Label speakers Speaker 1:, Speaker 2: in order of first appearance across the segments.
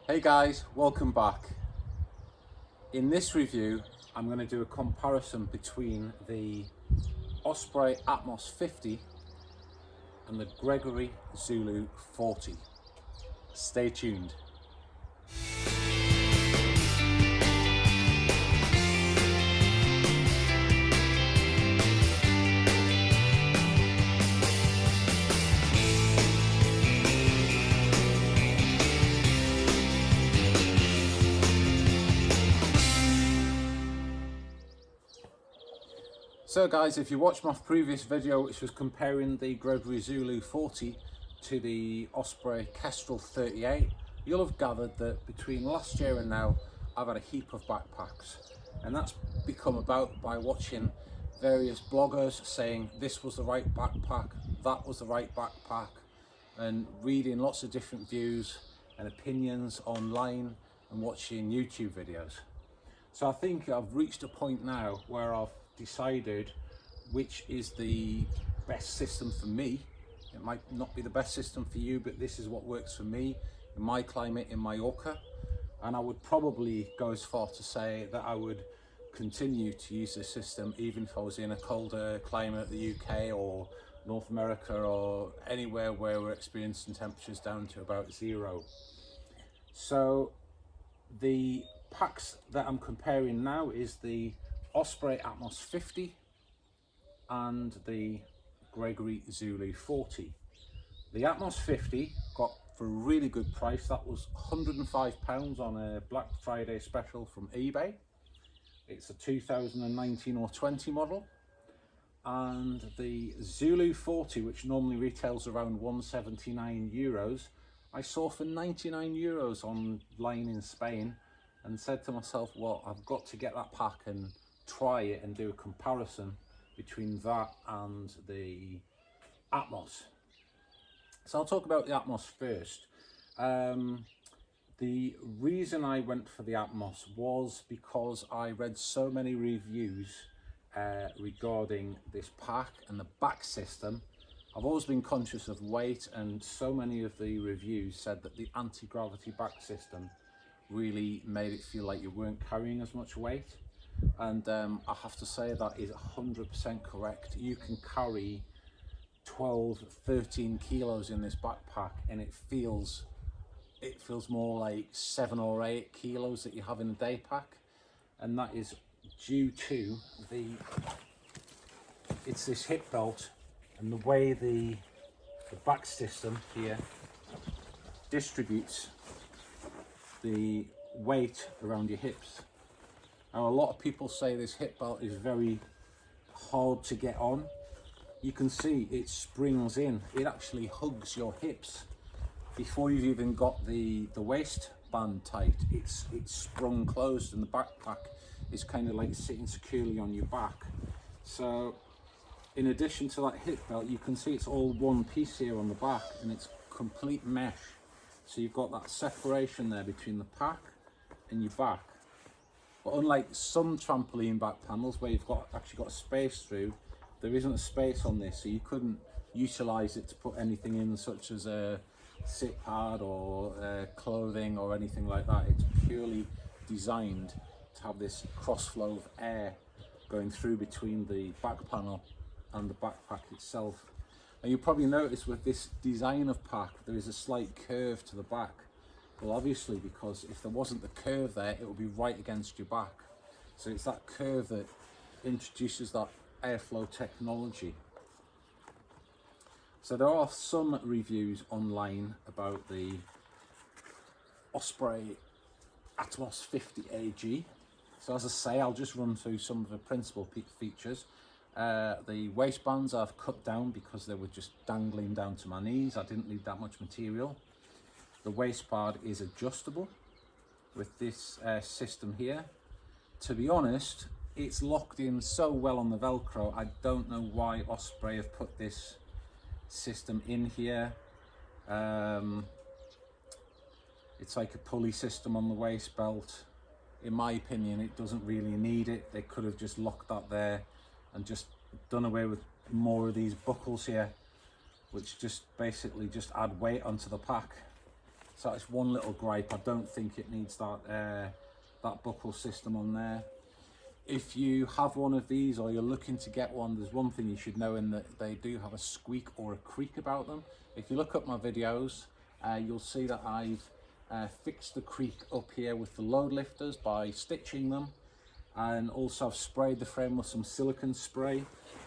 Speaker 1: Hey guys, welcome back. In this review, I'm going to do a comparison between the Osprey Atmos 50 and the Gregory Zulu 40. Stay tuned. So guys, if you watched my previous video, which was comparing the Gregory Zulu 40 to the Osprey Kestrel 38, you'll have gathered that between last year and now, I've had a heap of backpacks. And that's become about by watching various bloggers saying this was the right backpack, that was the right backpack, and reading lots of different views and opinions online and watching YouTube videos. So I think I've reached a point now where I've decided which is the best system for me. It might not be the best system for you, but this is what works for me in my climate, in Mallorca. And I would probably go as far to say that I would continue to use this system even if I was in a colder climate, the UK or North America or anywhere where we're experiencing temperatures down to about 0. So the packs that I'm comparing now is the Osprey Atmos 50 and the Gregory Zulu 40. The Atmos 50 got for a really good price. That was £105 on a Black Friday special from eBay. It's a 2019 or 20 model. And the Zulu 40, which normally retails around €179, I saw for €99 online in Spain, and said to myself, well, I've got to get that pack and try it and do a comparison between that and the Atmos. So I'll talk about the Atmos first. The reason I went for the Atmos was because I read so many reviews regarding this pack and the back system. I've always been conscious of weight, and so many of the reviews said that the anti-gravity back system really made it feel like you weren't carrying as much weight. And I have to say that is 100% correct. You can carry 12, 13 kilos in this backpack, and it feels more like 7 or 8 kilos that you have in a day pack. And that is due to it's this hip belt and the way the back system here distributes the weight around your hips. Now, a lot of people say this hip belt is very hard to get on. You can see it springs in. It actually hugs your hips before you've even got the waistband tight. It's sprung closed, and the backpack is kind of like sitting securely on your back. So in addition to that hip belt, you can see it's all one piece here on the back, and it's complete mesh. So you've got that separation there between the pack and your back. But unlike some trampoline back panels where you've actually got a space through, there isn't a space on this, so you couldn't utilize it to put anything in, such as a sit pad or clothing or anything like that. It's purely designed to have this cross flow of air going through between the back panel and the backpack itself. And you probably notice with this design of pack, there is a slight curve to the back. Well, obviously, because if there wasn't the curve there, it would be right against your back. So it's that curve that introduces that airflow technology. So there are some reviews online about the Osprey Atmos 50 AG. So as I say, I'll just run through some of the principal features. The waistbands I've cut down because they were just dangling down to my knees. I didn't need that much material. The waistband is adjustable with this system here. To be honest, it's locked in so well on the Velcro. I don't know why Osprey have put this system in here. It's like a pulley system on the waist belt. In my opinion, it doesn't really need it. They could have just locked that there and just done away with more of these buckles here, which just basically just add weight onto the pack. So it's one little gripe. I don't think it needs that that buckle system on there. If you have one of these or you're looking to get one, there's one thing you should know, in that they do have a squeak or a creak about them. If you look at my videos, you'll see that I've fixed the creak up here with the load lifters by stitching them, and also I've sprayed the frame with some silicone spray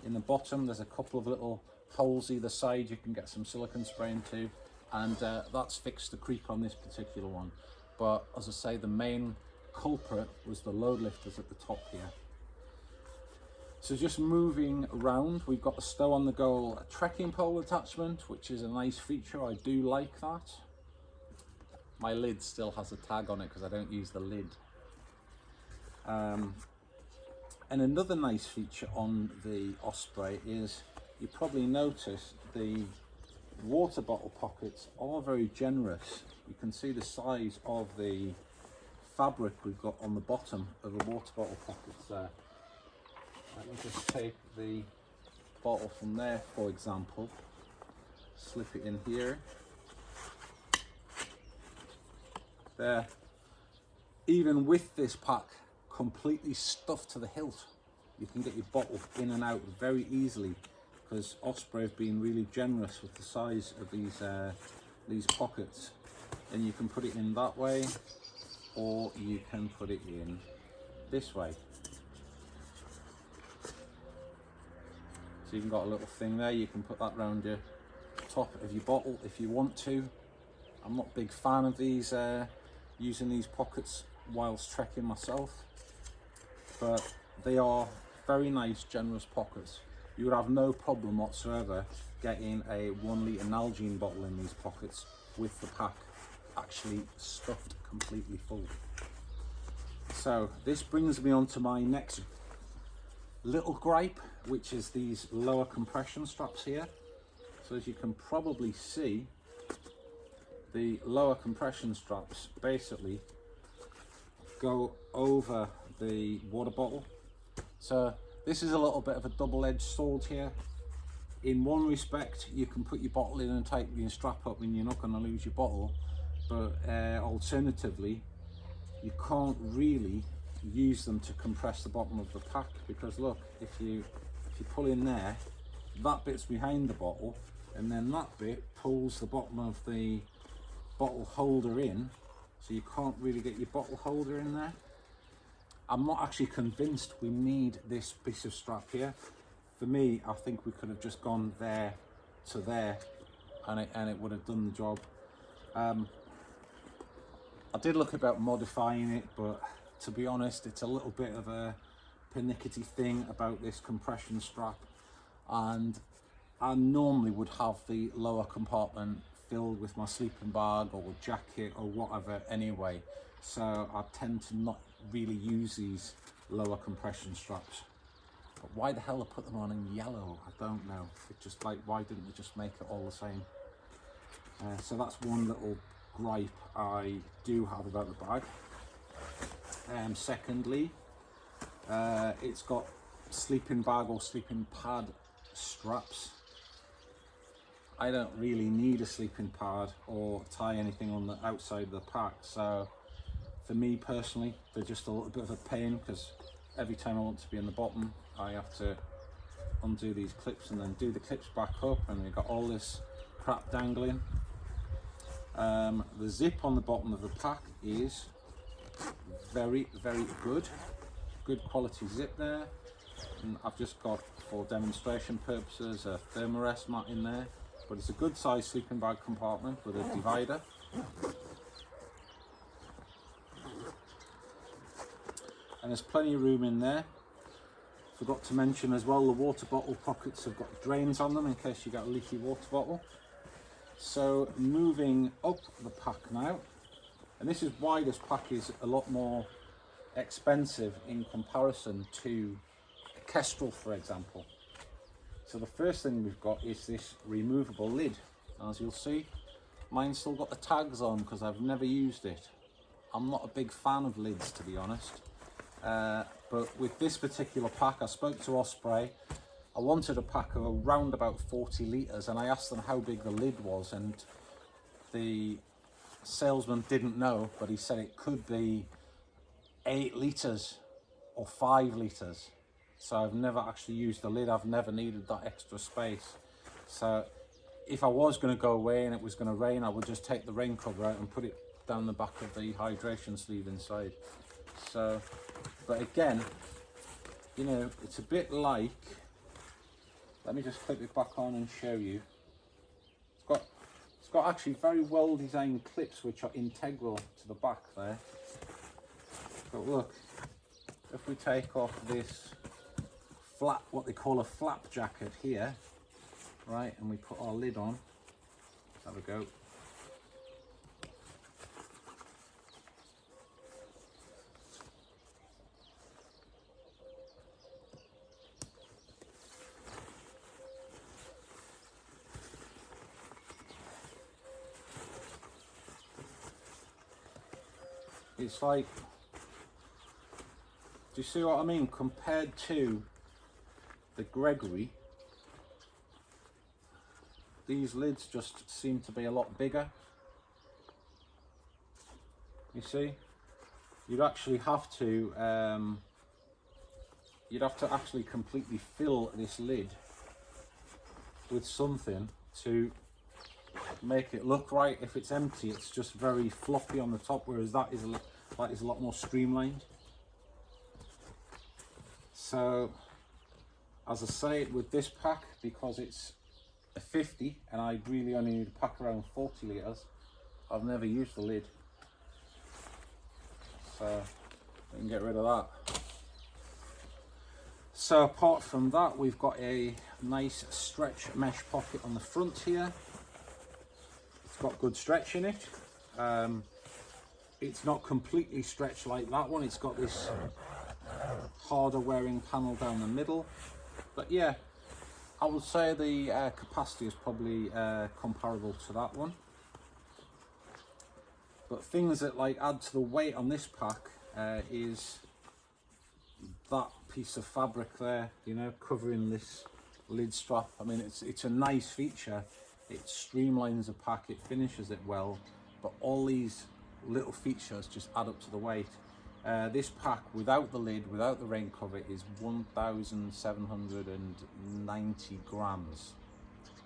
Speaker 1: in the bottom. There's a couple of little holes either side you can get some silicone spray into, and that's fixed the creak on this particular one. But as I say, the main culprit was the load lifters at the top here. So just moving around, we've got the Stow on the Go trekking pole attachment, which is a nice feature. I do like that. My lid still has a tag on it because I don't use the lid. And another nice feature on the Osprey is, you probably noticed the water bottle pockets are very generous. You can see the size of the fabric we've got on the bottom of the water bottle pockets there. Let me just take the bottle from there, for example, slip it in here. There. Even with this pack completely stuffed to the hilt, you can get your bottle in and out very easily, because Osprey have been really generous with the size of these pockets. And you can put it in that way, or you can put it in this way. So you've got a little thing there, you can put that around your top of your bottle if you want to. I'm not a big fan of these, using these pockets whilst trekking myself, but they are very nice, generous pockets. You would have no problem whatsoever getting a 1 litre Nalgene bottle in these pockets with the pack actually stuffed completely full. So this brings me on to my next little gripe, which is these lower compression straps here. So as you can probably see, the lower compression straps basically go over the water bottle. So this is a little bit of a double-edged sword here. In one respect, you can put your bottle in and tighten your strap up and you're not going to lose your bottle, but alternatively, you can't really use them to compress the bottom of the pack, because look, if you pull in there, that bit's behind the bottle, and then that bit pulls the bottom of the bottle holder in, so you can't really get your bottle holder in there. I'm not actually convinced we need this piece of strap here. For me, I think we could have just gone there to there, and it would have done the job. I did look about modifying it, but to be honest, it's a little bit of a pernickety thing about this compression strap, and I normally would have the lower compartment filled with my sleeping bag or jacket or whatever anyway, so I tend to not really use these lower compression straps. But why the hell I put them on in yellow, I don't know. It's just like, why didn't they just make it all the same? So that's one little gripe I do have about the bag. Secondly, it's got sleeping bag or sleeping pad straps. I don't really need a sleeping pad or tie anything on the outside of the pack, so for me personally, they're just a little bit of a pain, because every time I want to be in the bottom, I have to undo these clips and then do the clips back up, and we've got all this crap dangling. The zip on the bottom of the pack is very, very good quality zip there, and I've just got, for demonstration purposes, a thermarest mat in there, but it's a good size sleeping bag compartment with a divider. And there's plenty of room in there. Forgot to mention as well, the water bottle pockets have got drains on them in case you got a leaky water bottle. So moving up the pack now, and this is why this pack is a lot more expensive in comparison to a Kestrel, for example. So the first thing we've got is this removable lid. As you'll see, mine's still got the tags on because I've never used it. I'm not a big fan of lids, to be honest. But with this particular pack, I spoke to Osprey. I wanted a pack of around about 40 litres, and I asked them how big the lid was, and the salesman didn't know, but he said it could be 8 litres or 5 litres. So I've never actually used the lid. I've never needed that extra space. So if I was going to go away and it was going to rain, I would just take the rain cover out and put it down the back of the hydration sleeve inside. So, but again, you know, it's a bit like, let me just clip it back on and show you. It's got actually very well designed clips which are integral to the back there. But look, if we take off this flap, what they call a flap jacket here, right, and we put our lid on, there we go. It's like, do you see what I mean? Compared to the Gregory, these lids just seem to be a lot bigger. You see, you'd actually have to actually completely fill this lid with something to make it look right. If it's empty, it's just very floppy on the top, whereas that is a lot more streamlined. So as I say, with this pack, because it's a 50 and I really only need to pack around 40 litres, I've never used the lid, so we can get rid of that. So apart from that, we've got a nice stretch mesh pocket on the front here. It's got good stretch in it. It's not completely stretched like that one. It's got this harder wearing panel down the middle, but yeah, I would say the capacity is probably comparable to that one. But things that like add to the weight on this pack is that piece of fabric there, you know, covering this lid strap. I mean, it's a nice feature. It streamlines the pack, it finishes it well, but all these little features just add up to the weight. This pack without the lid, without the rain cover, is 1,790 grams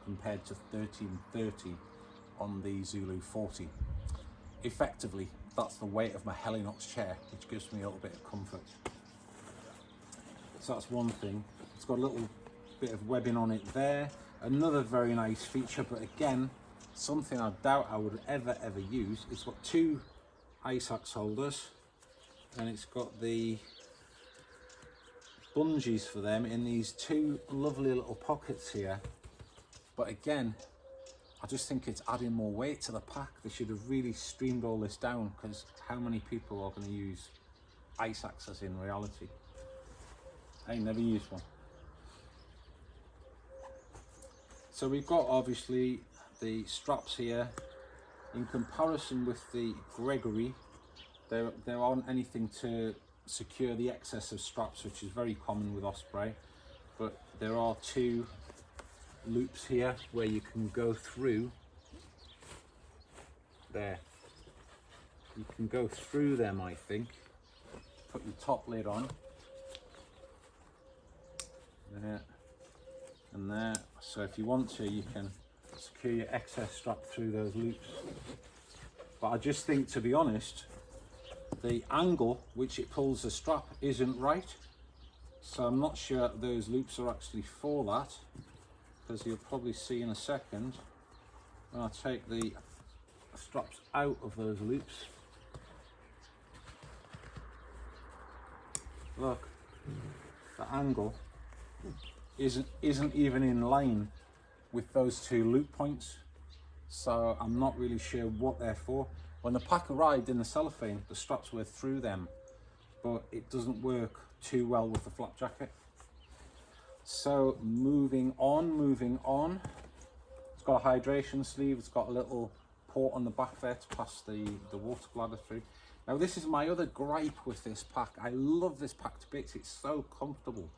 Speaker 1: compared to 1,330 on the Zulu 40. Effectively, that's the weight of my Helinox chair, which gives me a little bit of comfort. So that's one thing. It's got a little bit of webbing on it there. Another very nice feature, but again, something I doubt I would ever use. It's got 2 ice axe holders, and it's got the bungees for them in these 2 lovely little pockets here. But again, I just think it's adding more weight to the pack. They should have really streamed all this down, because how many people are going to use ice axes in reality? I ain't never used one. So we've got obviously the straps here. In comparison with the Gregory, there aren't anything to secure the excess of straps, which is very common with Osprey, but there are 2 loops here where you can go through there. You can go through them, I think. Put your top lid on there and there, so if you want to, you can secure your excess strap through those loops. But I just think, to be honest, the angle which it pulls the strap isn't right, so I'm not sure those loops are actually for that, because you'll probably see in a second when I take the straps out of those loops. Look, the angle isn't even in line with those 2 loop points, so I'm not really sure what they're for. When the pack arrived in the cellophane, the straps were through them, but it doesn't work too well with the flap jacket. So moving on, it's got a hydration sleeve. It's got a little port on the back there to pass the water bladder through. Now this is my other gripe with this pack. I love this pack to bits. It's so comfortable,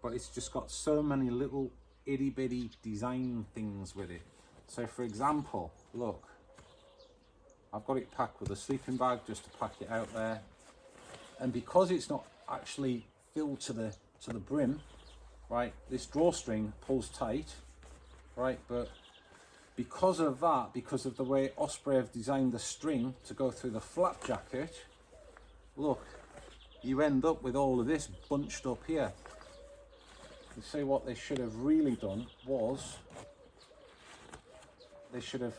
Speaker 1: but it's just got so many little itty bitty design things with it. So for example, look, I've got it packed with a sleeping bag just to pack it out there. And because it's not actually filled to the brim, right, this drawstring pulls tight, right, but because of that, because of the way Osprey have designed the string to go through the flap jacket, look, you end up with all of this bunched up here. You see, what they should have really done was they should have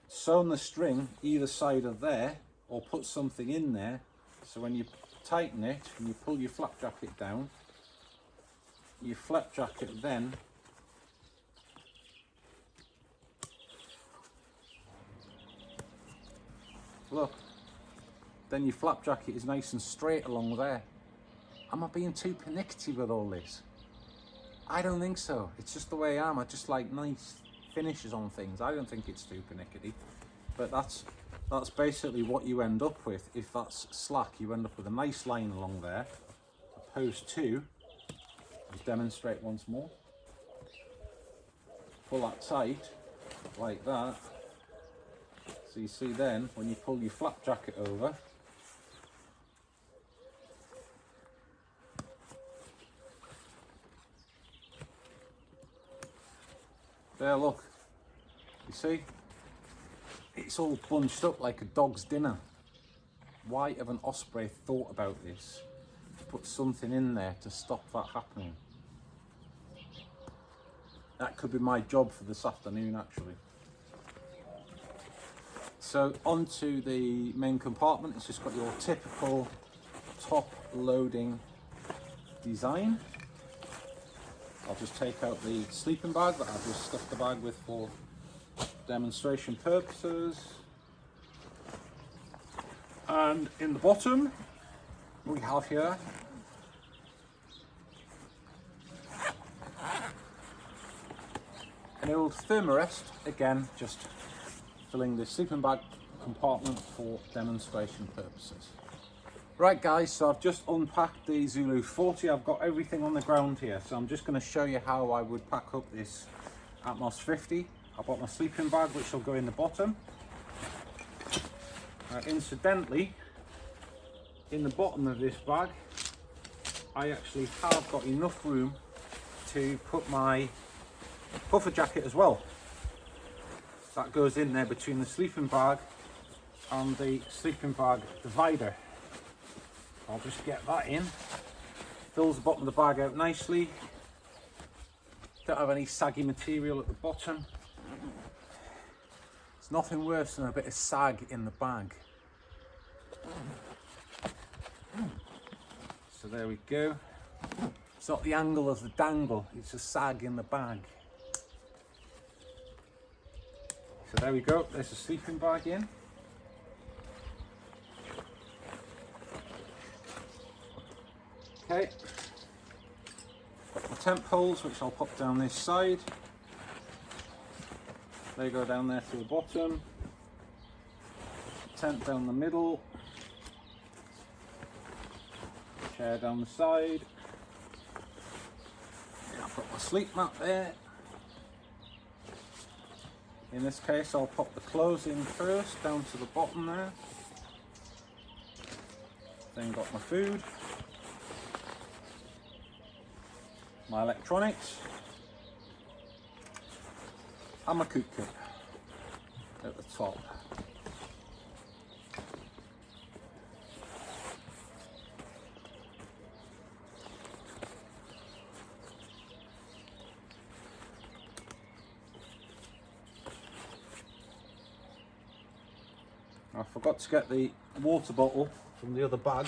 Speaker 1: sewn the string either side of there, or put something in there, so when you tighten it and you pull your flap jacket down, your flap jacket then look, then your flap jacket is nice and straight along there. Am I being too pernickety with all this? I don't think so. It's just the way I am. I just like nice finishes on things. I don't think it's too pernickety, but that's basically what you end up with. If that's slack, you end up with a nice line along there, opposed to, I'll demonstrate once more, pull that tight like that. So you see then when you pull your flap jacket over, there, look, you see, it's all bunched up like a dog's dinner. Why haven't Osprey thought about this? To put something in there to stop that happening. That could be my job for this afternoon, actually. So onto the main compartment. It's just got your typical top loading design. I'll just take out the sleeping bag that I've just stuffed the bag with for demonstration purposes. And in the bottom we have here an old thermarest, again just filling the sleeping bag compartment for demonstration purposes. Right guys, so I've just unpacked the Zulu 40. I've got everything on the ground here, so I'm just going to show you how I would pack up this Atmos 50. I've got my sleeping bag, which will go in the bottom. Incidentally, in the bottom of this bag, I actually have got enough room to put my puffer jacket as well. That goes in there between the sleeping bag and the sleeping bag divider. I'll just get that in. Fills the bottom of the bag out nicely. Don't have any saggy material at the bottom. It's nothing worse than a bit of sag in the bag. So there we go. It's not the angle of the dangle, it's a sag in the bag. So there we go, there's the sleeping bag in. Okay, got my temp holes, which I'll pop down this side. They go down there to the bottom. Tent down the middle. Chair down the side. I've got my sleep mat there. In this case, I'll pop the clothes in first, down to the bottom there. Then got my food. My electronics. And my cook kit at the top. I forgot to get the water bottle from the other bag.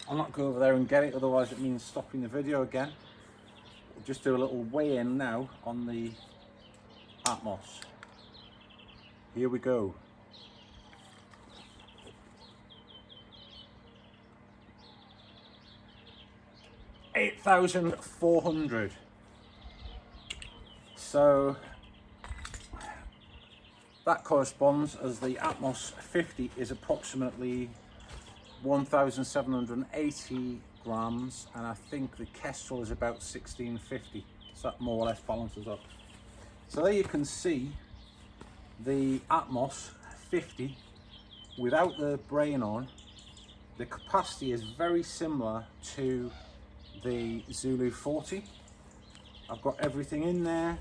Speaker 1: I'll not go over there and get it, otherwise it means stopping the video again. We'll just do a little weigh-in now on the Atmos. Here we go. $8,400. So that corresponds, as the Atmos 50 is approximately 1,780 grams, and I think the Kestrel is about 1,650. So that more or less balances up. So there you can see the Atmos 50 without the brain on, the capacity is very similar to the Zulu 40. I've got everything in there.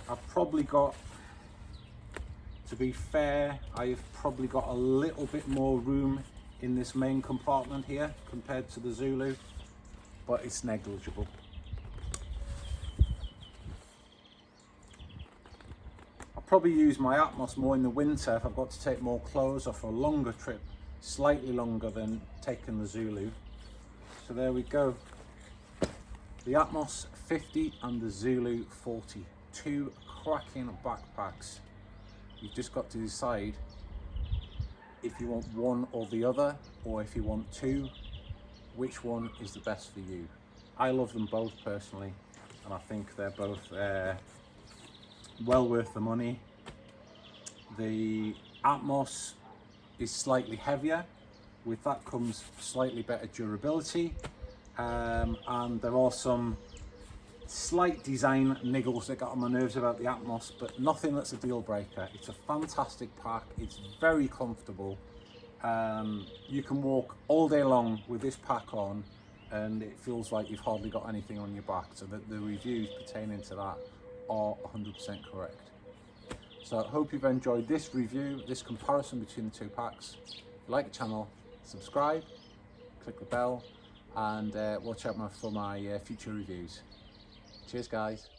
Speaker 1: I've probably got, to be fair, I've probably got a little bit more room in this main compartment here compared to the Zulu, but it's negligible. I'll probably use my Atmos more in the winter if I've got to take more clothes off for a longer trip, slightly longer than taking the Zulu. So there we go. The Atmos 50 and the Zulu 40. Two cracking backpacks. You've just got to decide if you want one or the other, or if you want two, which one is the best for you. I love them both personally, and I think they're both well worth the money. The Atmos is slightly heavier. With that comes slightly better durability, and there are some slight design niggles that got on my nerves about the Atmos, but nothing that's a deal breaker. It's a fantastic pack. It's very comfortable. You can walk all day long with this pack on, and it feels like you've hardly got anything on your back. So the reviews pertaining to that are 100% correct. So I hope you've enjoyed this review, this comparison between the two packs. If you like the channel, subscribe, click the bell, and watch out for my future reviews. Cheers guys.